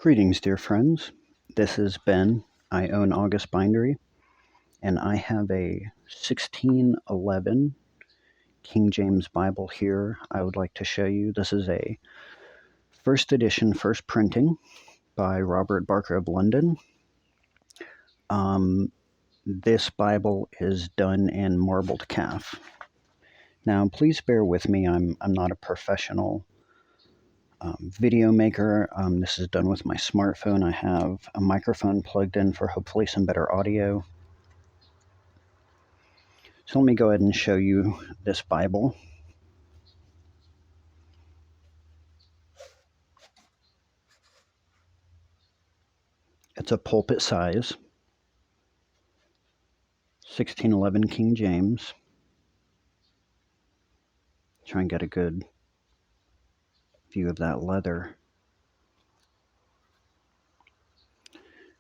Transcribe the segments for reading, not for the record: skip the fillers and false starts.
Greetings, dear friends. This is Ben. I own August Bindery, and I have a 1611 King James Bible here I would like to show you. This is a first edition, first printing by Robert Barker of London. This Bible is done in marbled calf. Now, please bear with me. I'm not a professional video maker. This is done with my smartphone. I have a microphone plugged in for hopefully some better audio. So let me go ahead and show you this Bible. It's a pulpit size, 1611 King James. Try and get a good view of that leather.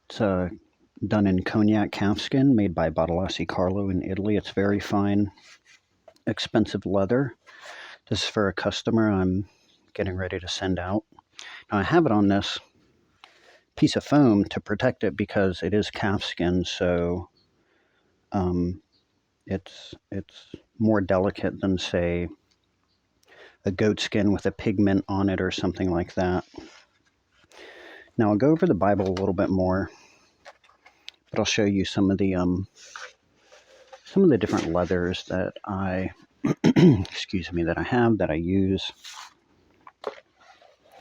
It's done in Cognac calfskin, made by Bottolazzi Carlo in Italy. It's very fine, expensive leather. This is for a customer I'm getting ready to send out. Now I have it on this piece of foam to protect it because it is calfskin, so it's more delicate than, say, a goat skin with a pigment on it or something like that. Now I'll go over the Bible a little bit more, but I'll show you some of the different leathers that I that I use.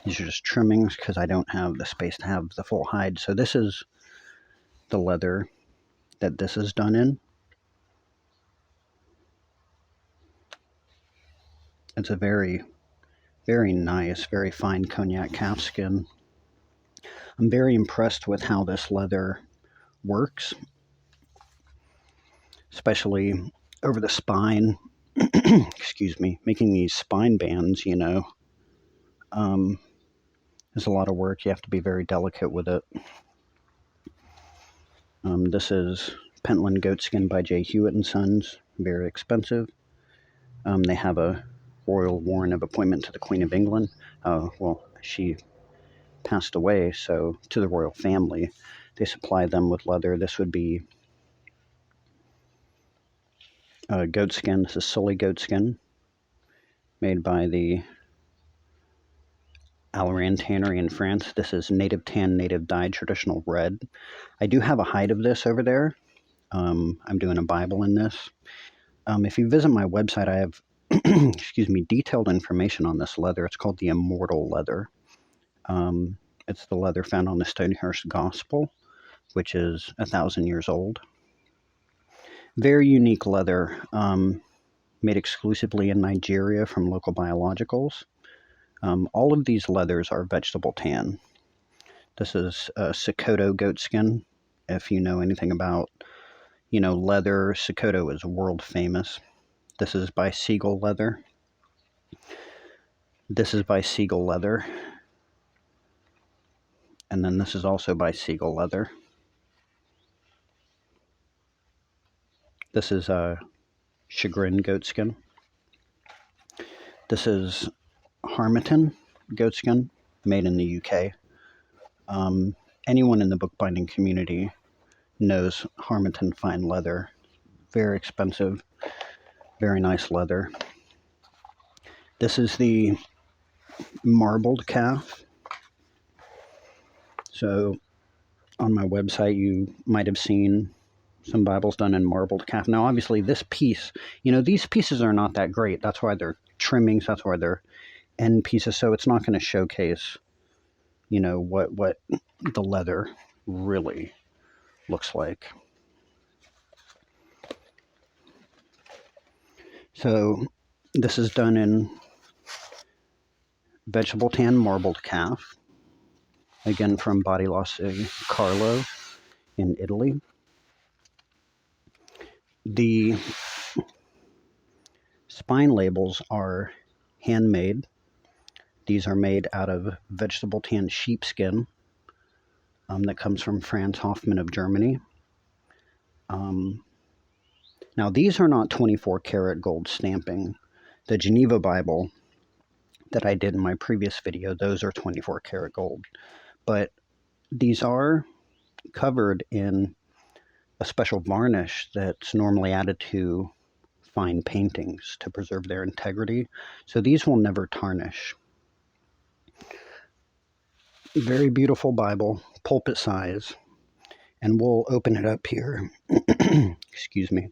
These are just trimmings because I don't have the space to have the full hide. So this is the leather that this is done in. It's a very, very nice, very fine Cognac calfskin. I'm very impressed with how this leather works, especially over the spine. Making these spine bands, there's a lot of work. You have to be very delicate with it. This is Pentland Goatskin by J. Hewitt & Sons. Very expensive. They have a royal warrant of appointment to the Queen of England. Well, she passed away, so to the royal family, they supply them with leather. This would be goatskin. This is Sully goatskin, made by the Aleran Tannery in France. This is native tan, native dyed, traditional red. I do have a hide of this over there. I'm doing a Bible in this. If you visit my website, I have detailed information on this leather. It's called the Immortal leather. It's the leather found on the Stonehurst Gospel, which is 1,000 years old. Very unique leather, made exclusively in Nigeria from local biologicals. All of these leathers are vegetable tan. This is Sokoto goatskin. If you know anything about, leather, Sokoto is world famous. This is by Seagull Leather. This is by Seagull Leather. And then this is also by Seagull Leather. This is Chagrin goatskin. This is Harmattan goatskin, made in the UK. Anyone in the bookbinding community knows Harmattan fine leather. Very expensive, very nice leather. This is the marbled calf. So on my website, you might have seen some Bibles done in marbled calf. Now, obviously, this piece, these pieces are not that great. That's why they're trimmings. That's why they're end pieces. So it's not going to showcase, what the leather really looks like. So this is done in vegetable tan marbled calf, again from Bottolazzi Carlo in Italy. The spine labels are handmade. These are made out of vegetable tan sheepskin that comes from Franz Hoffmann of Germany. Now, these are not 24 karat gold stamping. The Geneva Bible that I did in my previous video, those are 24 karat gold. But these are covered in a special varnish that's normally added to fine paintings to preserve their integrity. So these will never tarnish. Very beautiful Bible, pulpit size. And we'll open it up here, excuse me,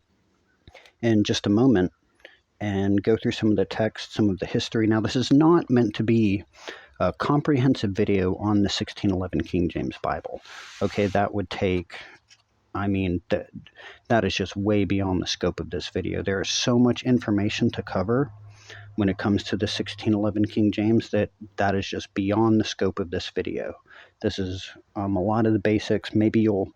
in just a moment and go through some of the text, some of the history. Now, this is not meant to be a comprehensive video on the 1611 King James Bible. Okay, that would take, I mean, that is just way beyond the scope of this video. There is so much information to cover when it comes to the 1611 King James that is just beyond the scope of this video. This is a lot of the basics. Maybe you'll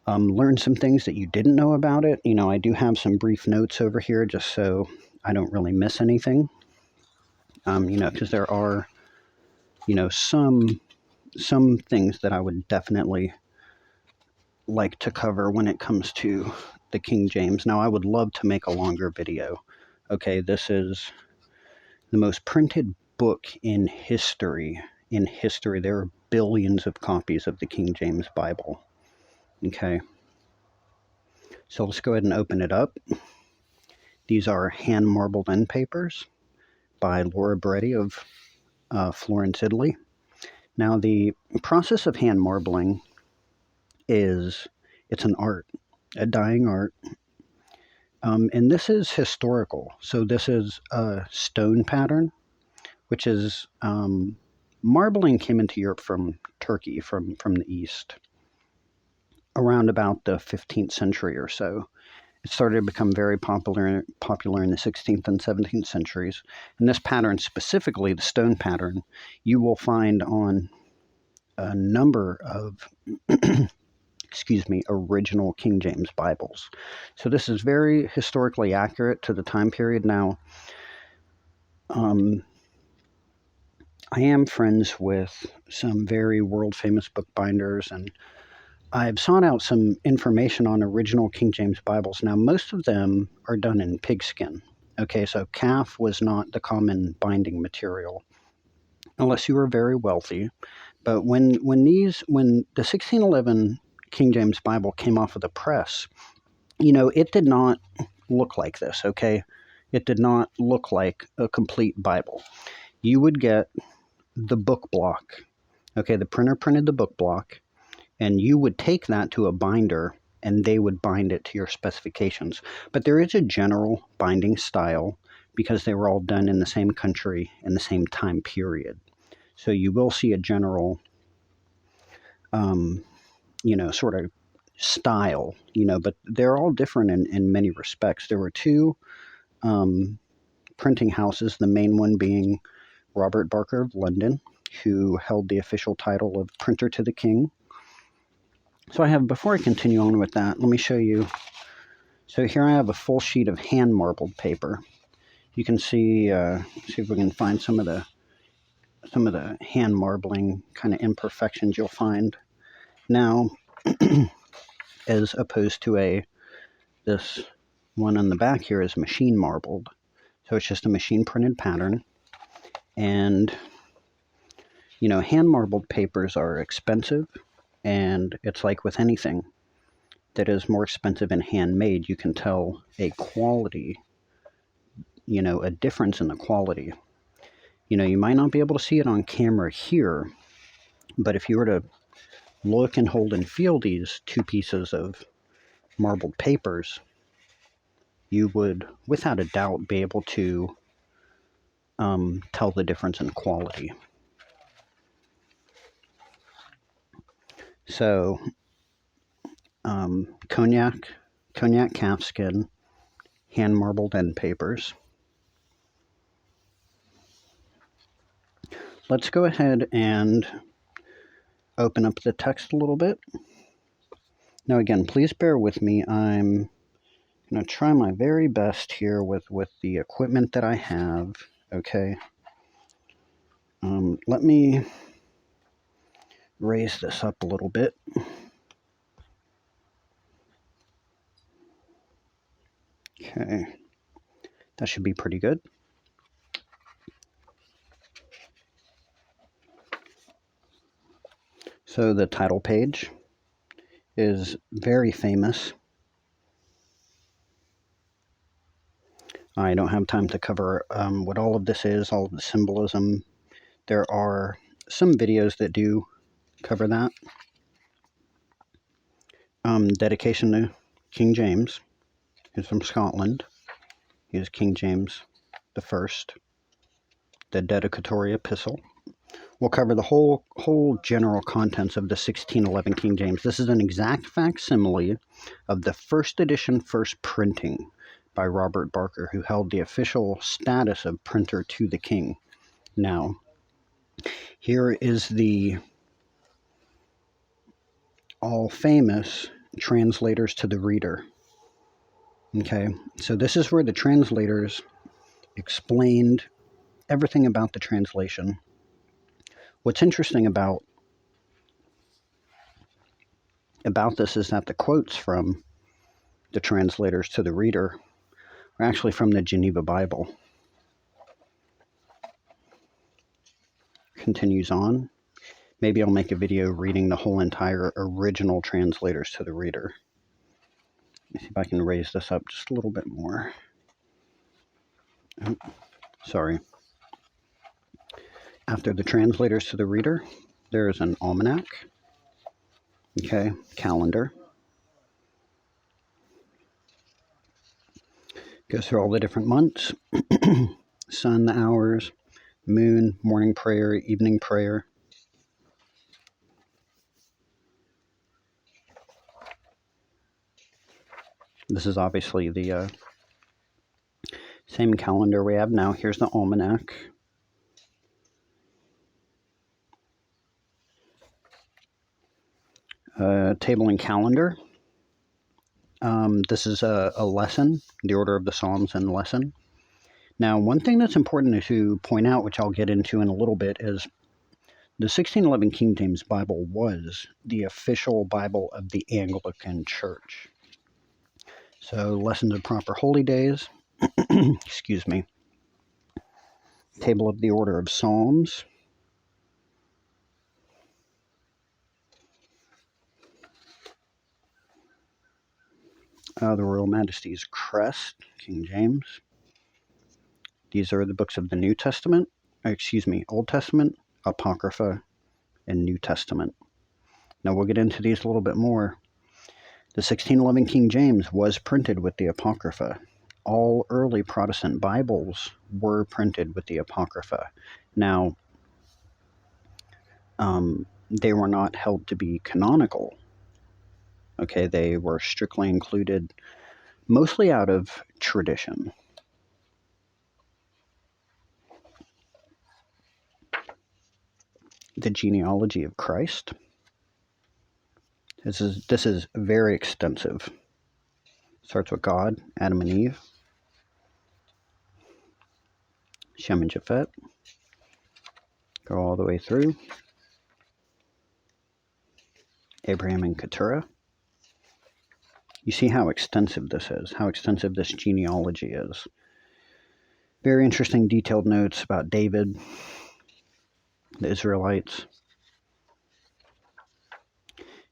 learn some things that you didn't know about it. You know, I do have some brief notes over here just so I don't really miss anything. You know, because there are, you know, some things that I would definitely like to cover when it comes to the King James. Now, I would love to make a longer video. Okay, this is the most printed book in history. In history, there are billions of copies of the King James Bible. Okay. So let's go ahead and open it up. These are hand marbled end papers by Laura Beretti of Florence, Italy. Now, the process of hand marbling it's an art, a dying art. And this is historical. So this is a stone pattern, which is marbling came into Europe from Turkey, from the east, around about the 15th century or so. It started to become very popular in the 16th and 17th centuries. And this pattern, specifically the stone pattern, you will find on a number of, excuse me, original King James Bibles. So this is very historically accurate to the time period. Now, I am friends with some very world-famous bookbinders, and I've sought out some information on original King James Bibles. Now, most of them are done in pigskin. Okay, so calf was not the common binding material, unless you were very wealthy. But when the 1611 King James Bible came off of the press, you know, it did not look like this, okay? It did not look like a complete Bible. You would get the book block, okay? The printer printed the book block, and you would take that to a binder, and they would bind it to your specifications. But there is a general binding style because they were all done in the same country in the same time period. So you will see a general, you know, sort of style, you know, but they're all different in many respects. There were two printing houses, the main one being Robert Barker of London, who held the official title of Printer to the King. So I have, before I continue on with that, let me show you. So here I have a full sheet of hand marbled paper. You can see if we can find some of the hand marbling kind of imperfections you'll find. Now, as opposed to this one on the back here is machine marbled. So it's just a machine printed pattern. And, you know, hand marbled papers are expensive, and it's like with anything that is more expensive and handmade, you can tell a quality, you know, a difference in the quality. You know, you might not be able to see it on camera here, but if you were to look and hold and feel these two pieces of marbled papers, you would, without a doubt, be able to tell the difference in quality. So, cognac calfskin, hand marbled end papers. Let's go ahead and open up the text a little bit. Now, again, please bear with me. I'm going to try my very best here with the equipment that I have. Okay. Let me raise this up a little bit. Okay. That should be pretty good. So the title page is very famous. I don't have time to cover what all of this is, all of the symbolism. There are some videos that do cover that. Dedication to King James. He's from Scotland. He is King James the First. The dedicatory epistle. We'll cover the whole general contents of the 1611 King James. This is an exact facsimile of the first edition, first printing by Robert Barker, who held the official status of printer to the king. Now, here is the all-famous translators to the reader. Okay, so this is where the translators explained everything about the translation. What's interesting about this is that the quotes from the translators to the reader are actually from the Geneva Bible. Continues on. Maybe I'll make a video reading the whole entire original translators to the reader. Let me see if I can raise this up just a little bit more. Oh, sorry. After the translators to the reader, there is an almanac. Okay, calendar. Goes through all the different months. Sun, the hours, moon, morning prayer, evening prayer. This is obviously the same calendar we have now. Here's the almanac. Table and calendar. This is a lesson, the order of the Psalms and lesson. Now, one thing that's important to point out, which I'll get into in a little bit, is the 1611 King James Bible was the official Bible of the Anglican Church. So, lessons of proper holy days, excuse me, table of the order of Psalms, the Royal Majesty's crest, King James. These are the books of the New Testament, Old Testament, Apocrypha, and New Testament. Now we'll get into these a little bit more. The 1611 King James was printed with the Apocrypha. All early Protestant Bibles were printed with the Apocrypha. Now, they were not held to be canonical. Okay, they were strictly included mostly out of tradition. The genealogy of Christ. This is very extensive. Starts with God, Adam and Eve, Shem and Japheth. Go all the way through. Abraham and Keturah. You see how extensive this is, how extensive this genealogy is. Very interesting detailed notes about David, the Israelites,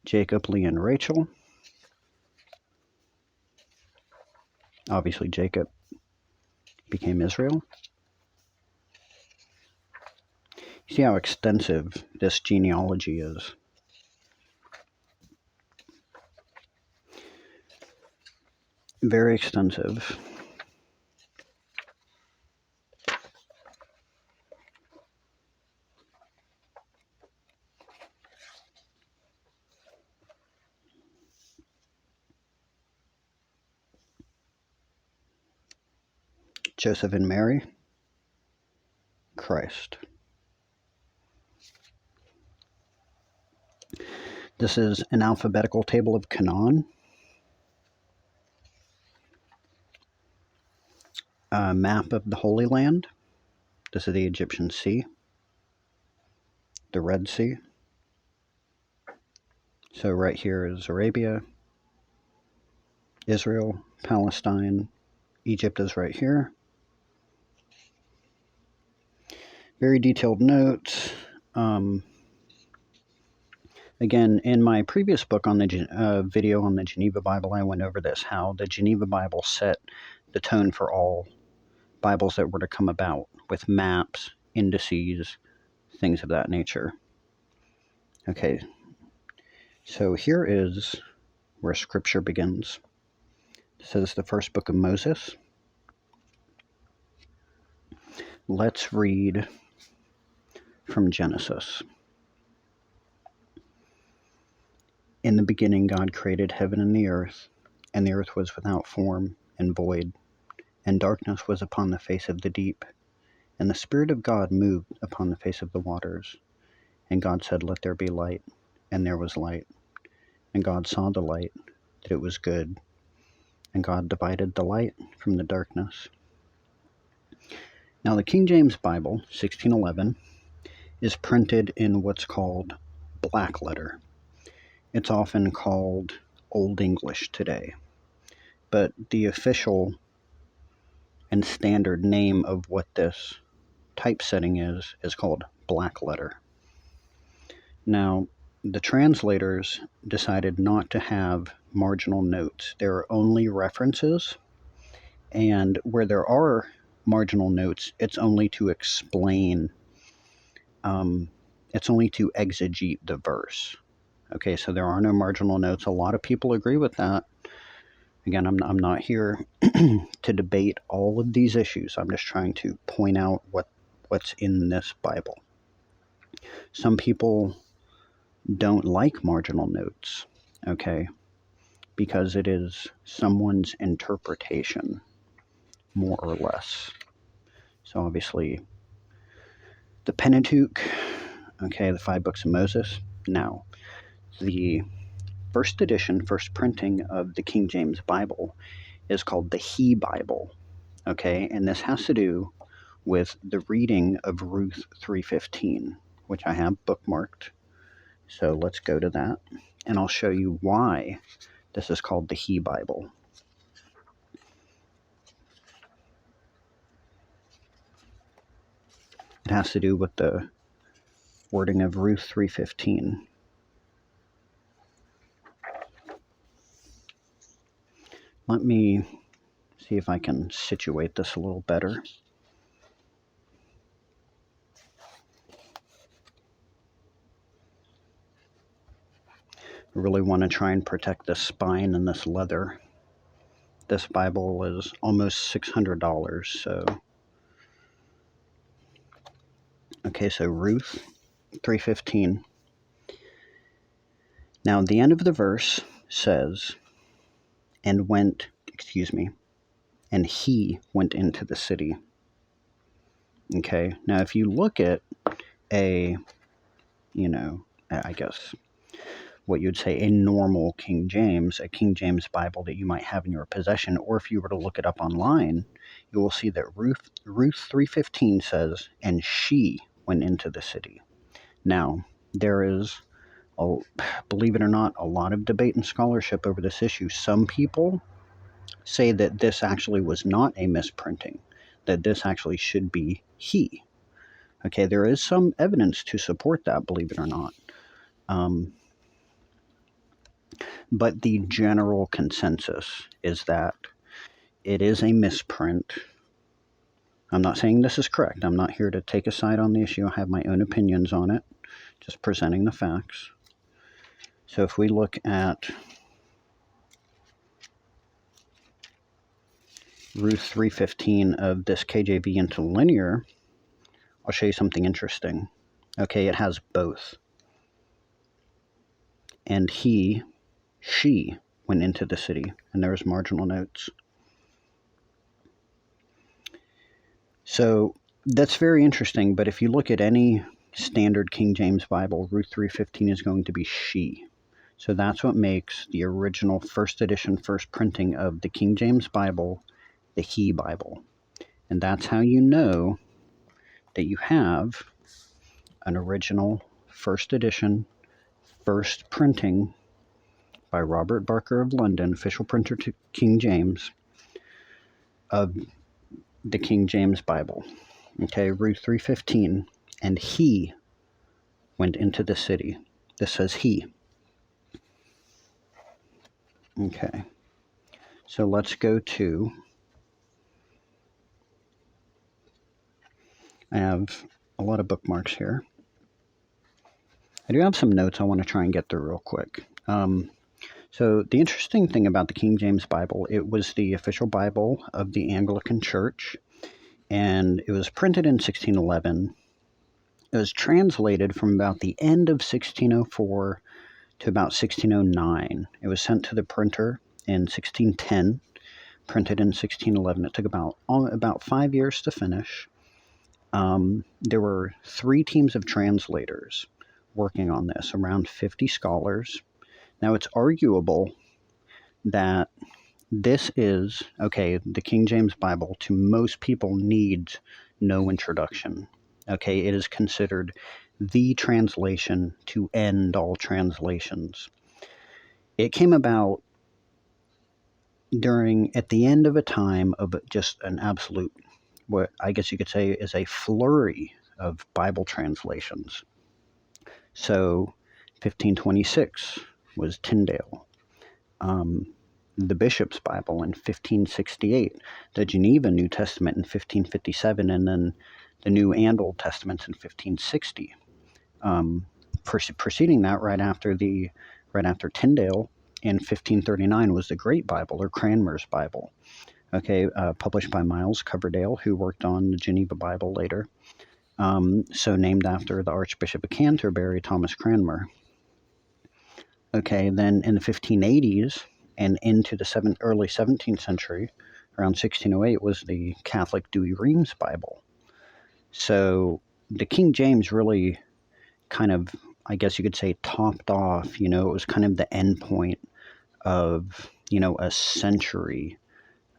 Jacob, Leah, and Rachel. Obviously, Jacob became Israel. You see how extensive this genealogy is. Very extensive. Joseph and Mary, Christ. This is an alphabetical table of Canaan. A map of the Holy Land. This is the Egyptian Sea, the Red Sea. So right here is Arabia, Israel, Palestine, Egypt is right here. Very detailed notes. Again, in my previous book on the video on the Geneva Bible, I went over this, how the Geneva Bible set the tone for all Bibles that were to come about, with maps, indices, things of that nature. Okay, so here is where Scripture begins. This is the first book of Moses. Let's read from Genesis. In the beginning, God created heaven and the earth was without form and void, and darkness was upon the face of the deep. And the Spirit of God moved upon the face of the waters. And God said, "Let there be light." And there was light. And God saw the light, that it was good. And God divided the light from the darkness. Now, the King James Bible, 1611, is printed in what's called black letter. It's often called Old English today, but the official and standard name of what this typesetting is called black letter. Now, the translators decided not to have marginal notes. There are only references, and where there are marginal notes, it's only to explain, it's only to exegete the verse. Okay, so there are no marginal notes. A lot of people agree with that. Again, I'm not here to debate all of these issues. I'm just trying to point out what's in this Bible. Some people don't like marginal notes, okay, because it is someone's interpretation, more or less. So obviously, the Pentateuch, okay, the 5 books of Moses. Now, the first edition, first printing of the King James Bible is called the He Bible, okay, and this has to do with the reading of Ruth 3:15, which I have bookmarked. So let's go to that, and I'll show you why this is called the He Bible. It has to do with the wording of Ruth 3:15. Let me see if I can situate this a little better. I really want to try and protect the spine and this leather. This Bible is almost $600, so. Okay, so Ruth 3:15. Now, the end of the verse says, and he went into the city. Okay, now if you look at I guess what you'd say a normal King James, a King James Bible that you might have in your possession, or if you were to look it up online, you will see that Ruth 3:15 says, and she went into the city. Now, there is, believe it or not, a lot of debate and scholarship over this issue. Some people say that this actually was not a misprinting, that this actually should be he. Okay, there is some evidence to support that, believe it or not. But the general consensus is that it is a misprint. I'm not saying this is correct. I'm not here to take a side on the issue. I have my own opinions on it, just presenting the facts. So if we look at Ruth 3:15 of this KJV interlinear, I'll show you something interesting. Okay, it has both. And she went into the city, and there's marginal notes. So that's very interesting, but if you look at any standard King James Bible, Ruth 3:15 is going to be she. So that's what makes the original first edition, first printing of the King James Bible the He Bible. And that's how you know that you have an original first edition, first printing by Robert Barker of London, official printer to King James, of the King James Bible. Okay, Ruth 3:15, and he went into the city. This says he. Okay. So let's go to, I have a lot of bookmarks here. I do have some notes I want to try and get through real quick. So the interesting thing about the King James Bible, it was the official Bible of the Anglican Church, and it was printed in 1611. It was translated from about the end of 1604 to about 1609. It was sent to the printer in 1610, printed in 1611. It took about 5 years to finish. There were 3 teams of translators working on this, around 50 scholars. Now, it's arguable that this is, okay, the King James Bible to most people needs no introduction. Okay, it is considered the translation to end all translations. It came about at the end of a time of just an absolute, what I guess you could say is a flurry of Bible translations. So 1526 was Tyndale. The Bishop's Bible in 1568, the Geneva New Testament in 1557, and then the New and Old Testaments in 1560. Preceding that, right after Tyndale in 1539 was the Great Bible, or Cranmer's Bible. Okay, published by Miles Coverdale, who worked on the Geneva Bible later. So named after the Archbishop of Canterbury, Thomas Cranmer. Okay, then in the 1580s and into the early 17th century, around 1608, was the Catholic Douay-Rheims Bible. So the King James really kind of, I guess you could say, topped off. It was kind of the end point of, a century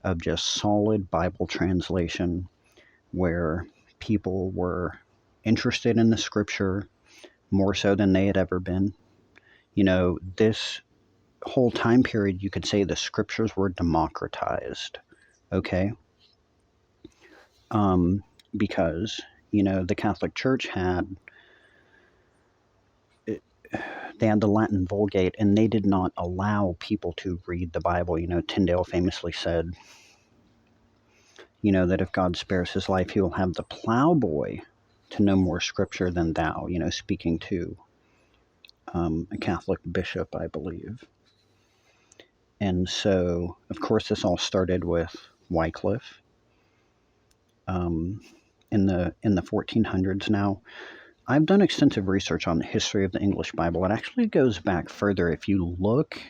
of just solid Bible translation where people were interested in the scripture more so than they had ever been. This whole time period, you could say the scriptures were democratized, okay? Because, the Catholic Church they had the Latin Vulgate, and they did not allow people to read the Bible. Tyndale famously said, that if God spares his life, he will have the plowboy to know more scripture than thou, speaking to a Catholic bishop, I believe. And so, of course, this all started with Wycliffe in the 1400s. Now, I've done extensive research on the history of the English Bible. It actually goes back further. If you look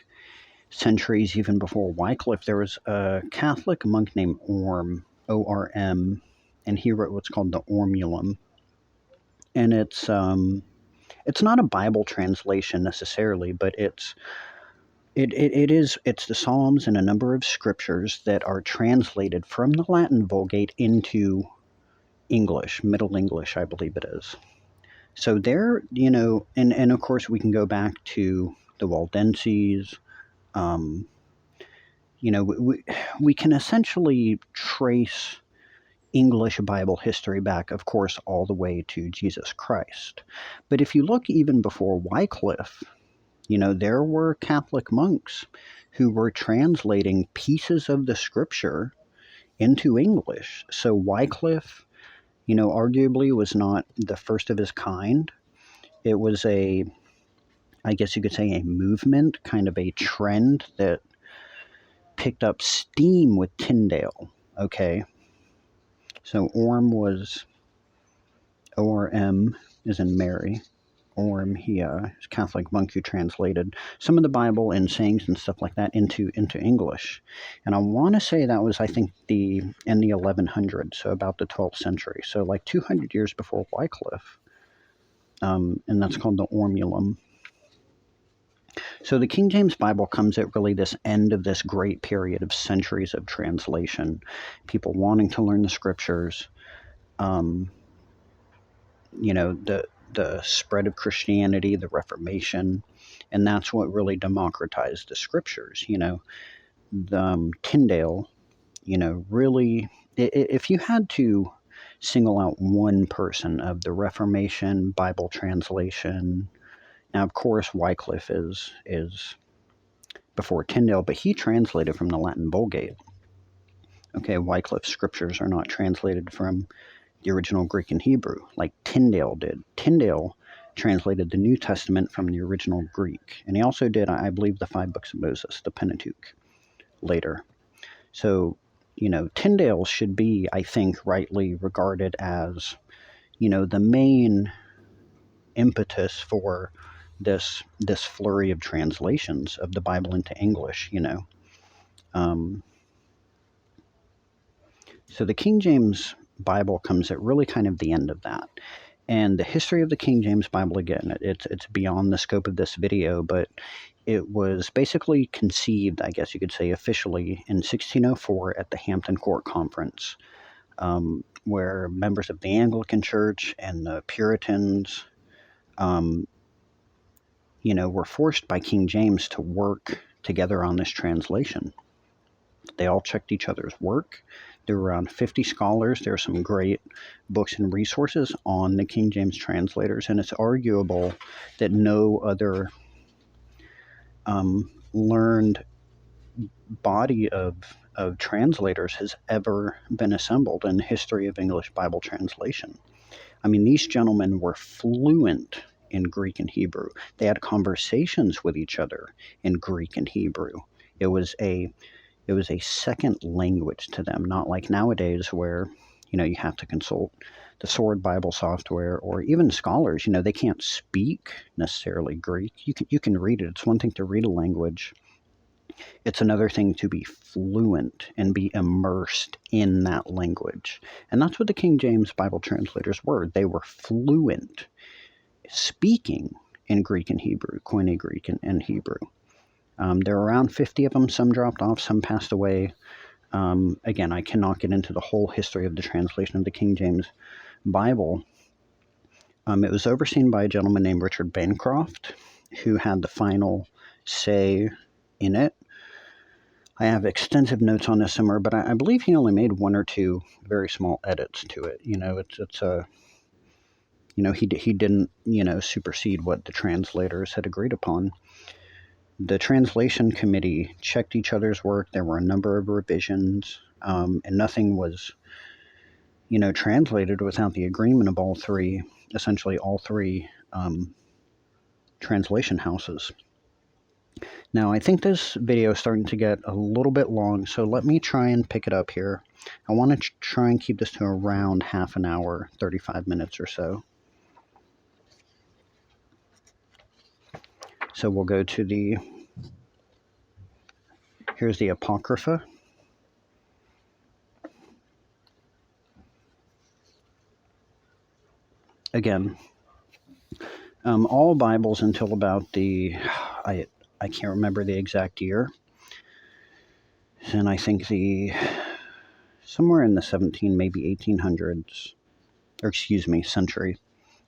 centuries even before Wycliffe, there was a Catholic monk named Orm, O-R-M, and he wrote what's called the Ormulum. And it's not a Bible translation necessarily, but it's the Psalms and a number of scriptures that are translated from the Latin Vulgate into English, Middle English, I believe it is. So there, and of course we can go back to the Waldenses. We can essentially trace English Bible history back, of course, all the way to Jesus Christ. But if you look even before Wycliffe, there were Catholic monks who were translating pieces of the scripture into English. So Wycliffe, arguably was not the first of his kind. It was I guess you could say, a movement, kind of a trend that picked up steam with Tyndale. Okay. So Orm was, O-R-M is in Mary. Orm, he is a Catholic monk who translated some of the Bible and sayings and stuff like that into English. And I want to say that was, I think, in the 1100s, so about the 12th century. So like 200 years before Wycliffe. And that's called the Ormulum. So the King James Bible comes at really this end of this great period of centuries of translation, people wanting to learn the scriptures, the spread of Christianity, the Reformation, and that's what really democratized the scriptures. Tyndale, really, if you had to single out one person of the Reformation, Bible translation, Now, of course, Wycliffe is before Tyndale, but he translated from the Latin Vulgate. Okay, Wycliffe's scriptures are not translated from the original Greek and Hebrew like Tyndale did. Tyndale translated the New Testament from the original Greek, and he also did, I believe, the 5 books of Moses, the Pentateuch, later. So, Tyndale should be, I think, rightly regarded as, the main impetus for this flurry of translations of the Bible into English. So the King James Bible comes at really kind of the end of that. And the history of the King James Bible, again, it's beyond the scope of this video, but it was basically conceived, I guess you could say, officially in 1604 at the Hampton Court Conference, where members of the Anglican Church and the Puritans, were forced by King James to work together on this translation. They all checked each other's work. There were around 50 scholars. There are some great books and resources on the King James translators, and it's arguable that no other learned body of translators has ever been assembled in the history of English Bible translation. I mean, these gentlemen were fluent in Greek and Hebrew. They had conversations with each other in Greek and Hebrew. It was a second language to them, not like nowadays where, you have to consult the Sword Bible software, or even scholars, they can't speak necessarily Greek. You can read it. It's one thing to read a language. It's another thing to be fluent and be immersed in that language. And that's what the King James Bible translators were. They were fluent speaking in Greek and Hebrew, Koine Greek and Hebrew. There are around 50 of them. Some dropped off, some passed away. Again, I cannot get into the whole history of the translation of the King James Bible. It was overseen by a gentleman named Richard Bancroft, who had the final say in it. I have extensive notes on this somewhere, but I believe he only made 1 or 2 very small edits to it. He didn't, supersede what the translators had agreed upon. The translation committee checked each other's work. There were a number of revisions, and nothing was, translated without the agreement of all three translation houses. Now, I think this video is starting to get a little bit long, so let me try and pick it up here. I want to try and keep this to around half an hour, 35 minutes or so. So we'll go to here's the Apocrypha. Again, all Bibles until about I can't remember the exact year, and I think somewhere in the maybe 1800s, or excuse me, century.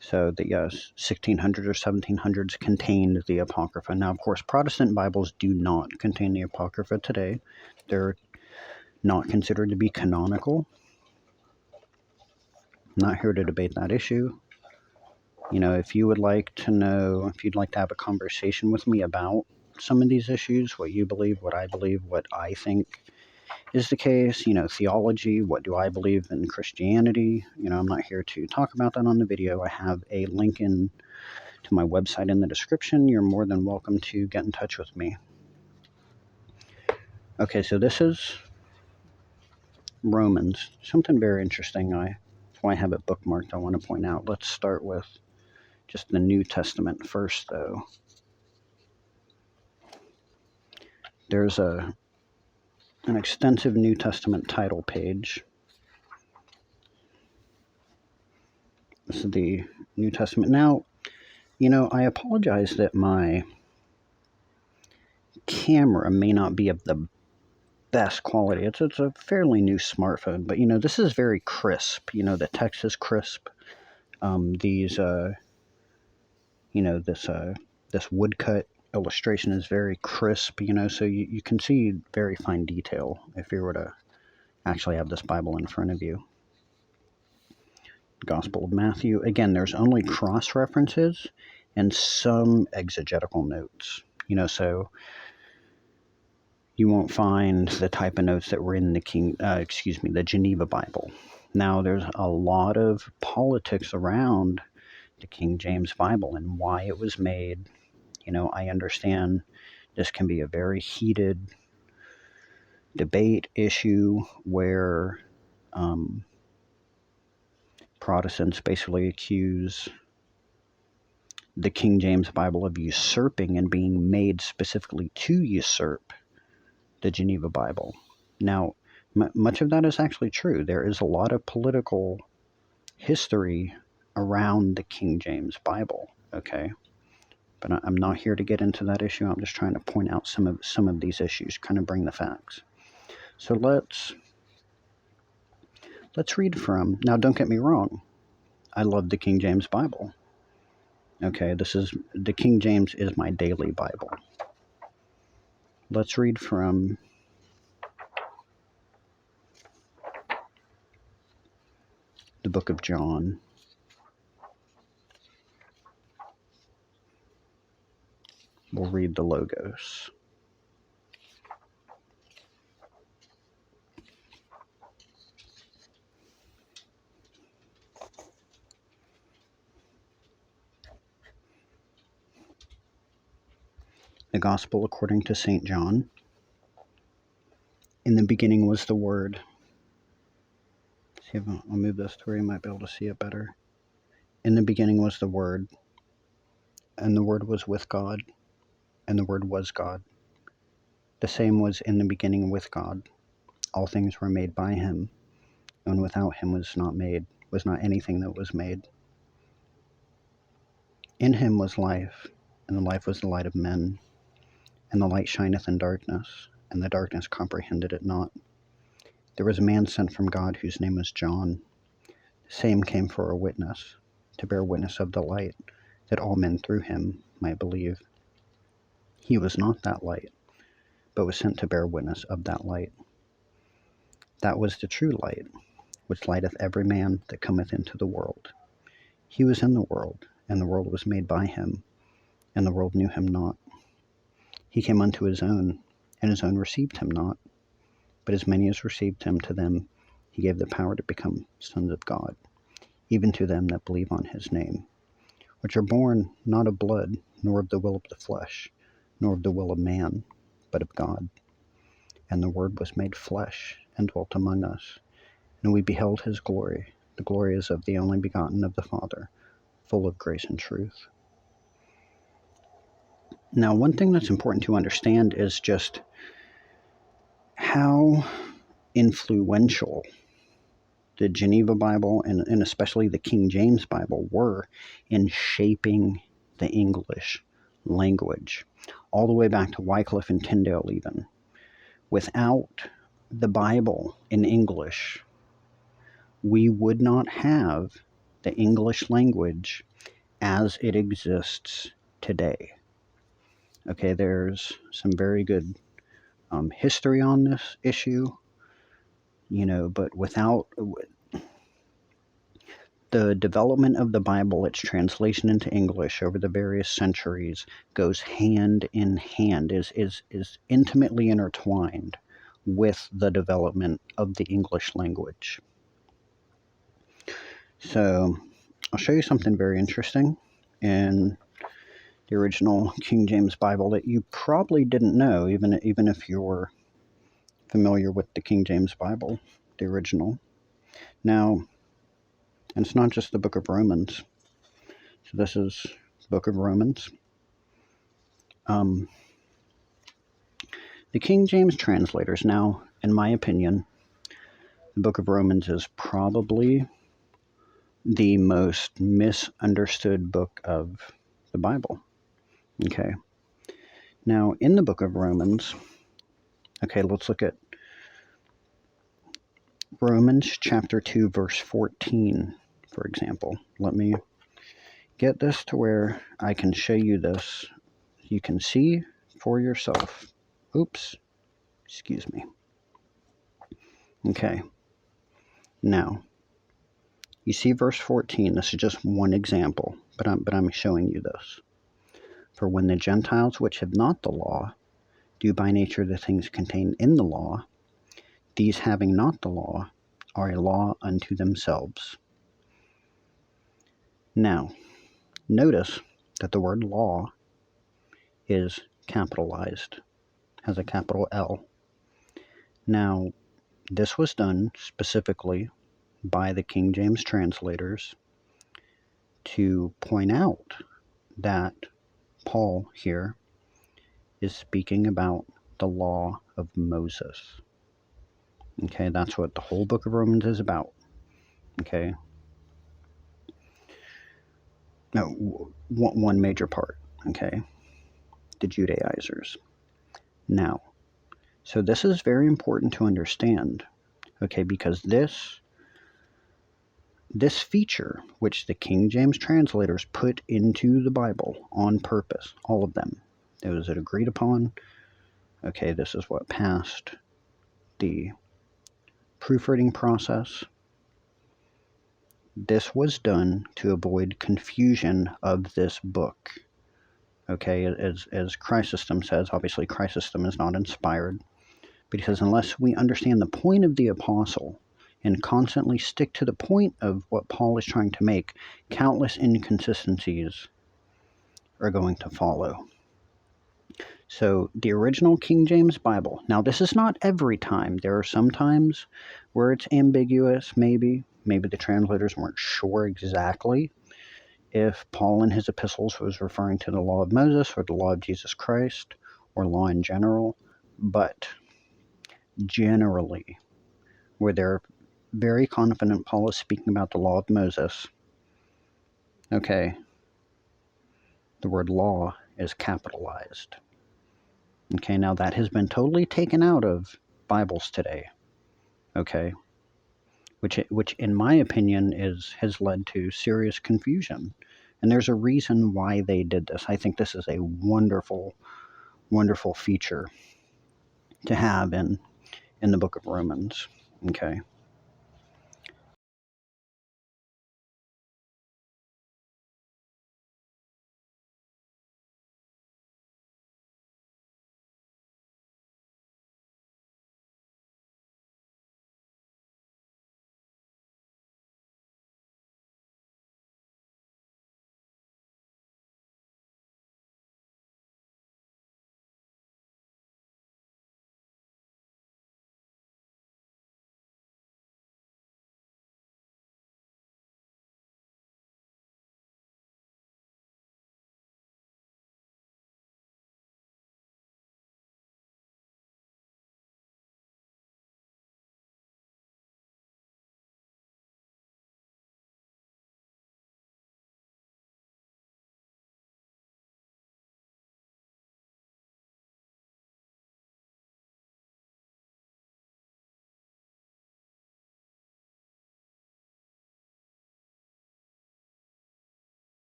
So the 1600s or 1700s contained the Apocrypha. Now, of course, Protestant Bibles do not contain the Apocrypha today. They're not considered to be canonical. I'm not here to debate that issue. If you would like to know, if you'd like to have a conversation with me about some of these issues, what you believe, what I believe, what I think is the case, theology, what do I believe in Christianity, I'm not here to talk about that on the video. I have a link to my website in the description. You're more than welcome to get in touch with me. Okay, so this is Romans, something very interesting. That's why I have it bookmarked. I want to point out. Let's start with just the New Testament first, though. There's an extensive New Testament title page. This is the New Testament. Now, I apologize that my camera may not be of the best quality. It's a fairly new smartphone, but this is very crisp. The text is crisp. This woodcut illustration is very crisp, so you can see very fine detail if you were to actually have this Bible in front of you. Gospel of Matthew. Again, there's only cross references. and some exegetical notes. So you won't find the type of notes that were in the Geneva Bible. Now, there's a lot of politics around the King James Bible and why it was made. I understand this can be a very heated debate issue where Protestants basically accuse the King James Bible of usurping and being made specifically to usurp the Geneva Bible. Now, much of that is actually true. There is a lot of political history around the King James Bible, okay? But I'm not here to get into that issue. I'm just trying to point out some of these issues, kind of bring the facts. So let's read from. Now, don't get me wrong. I love the King James Bible. Okay, the King James is my daily Bible. Let's read from the book of John. We'll read the Logos. The Gospel according to St. John. In the beginning was the Word. See if I'll move this to where you might be able to see it better. In the beginning was the Word, and the Word was with God, and the Word was God. The same was in the beginning with God. All things were made by him, and without him was not anything that was made. In him was life, and the life was the light of men. And the light shineth in darkness, and the darkness comprehended it not. There was a man sent from God whose name was John. The same came for a witness, to bear witness of the light, that all men through him might believe. He was not that light, but was sent to bear witness of that light. That was the true light, which lighteth every man that cometh into the world. He was in the world, and the world was made by him, and the world knew him not. He came unto his own, and his own received him not. But as many as received him, to them he gave the power to become sons of God, even to them that believe on his name, which are born not of blood, nor of the will of the flesh, nor of the will of man, but of God. And the Word was made flesh, and dwelt among us. And we beheld his glory. The glory is of the only begotten of the Father, full of grace and truth. Now, one thing that's important to understand is just how influential the Geneva Bible and especially the King James Bible were in shaping the English language, all the way back to Wycliffe and Tyndale even. Without the Bible in English, we would not have the English language as it exists today. Okay, there's some very good history on this issue, but without the development of the Bible, its translation into English over the various centuries goes hand in hand, is intimately intertwined with the development of the English language. So I'll show you something very interesting in the original King James Bible that you probably didn't know, even if you're familiar with the King James Bible, the original. Now, and it's not just the book of Romans. So this is the book of Romans. The King James translators now, in my opinion, the book of Romans is probably the most misunderstood book of the Bible. Okay. Now, in the book of Romans, okay, let's look at Romans chapter 2, verse 14, for example. Let me get this to where I can show you this. You can see for yourself. Oops. Excuse me. Okay. Now, you see verse 14. This is just one example, but I'm showing you this. For when the Gentiles which have not the law do by nature the things contained in the law, these having not the law are a law unto themselves. Now, notice that the word law is capitalized, has a capital L. Now, this was done specifically by the King James translators to point out that Paul here is speaking about the law of Moses. Okay, that's what the whole book of Romans is about. Okay. Now, one major part, okay, the Judaizers. Now, so this is very important to understand, okay, because this feature, which the King James translators put into the Bible on purpose, all of them, it was agreed upon. Okay, this is what passed the proofreading process. This was done to avoid confusion of this book. Okay, as Chrysostom says, obviously Chrysostom is not inspired, but he says unless we understand the point of the apostle and constantly stick to the point of what Paul is trying to make, countless inconsistencies are going to follow. So the original King James Bible, now this is not every time. There are some times where it's ambiguous, maybe the translators weren't sure exactly if Paul in his epistles was referring to the law of Moses or the law of Jesus Christ or law in general, but generally, where they're very confident Paul is speaking about the law of Moses, okay, the word law is capitalized. Okay, now that has been totally taken out of Bibles today, okay, which in my opinion has led to serious confusion. And there's a reason why they did this. I think this is a wonderful, wonderful feature to have in the book of Romans. Okay.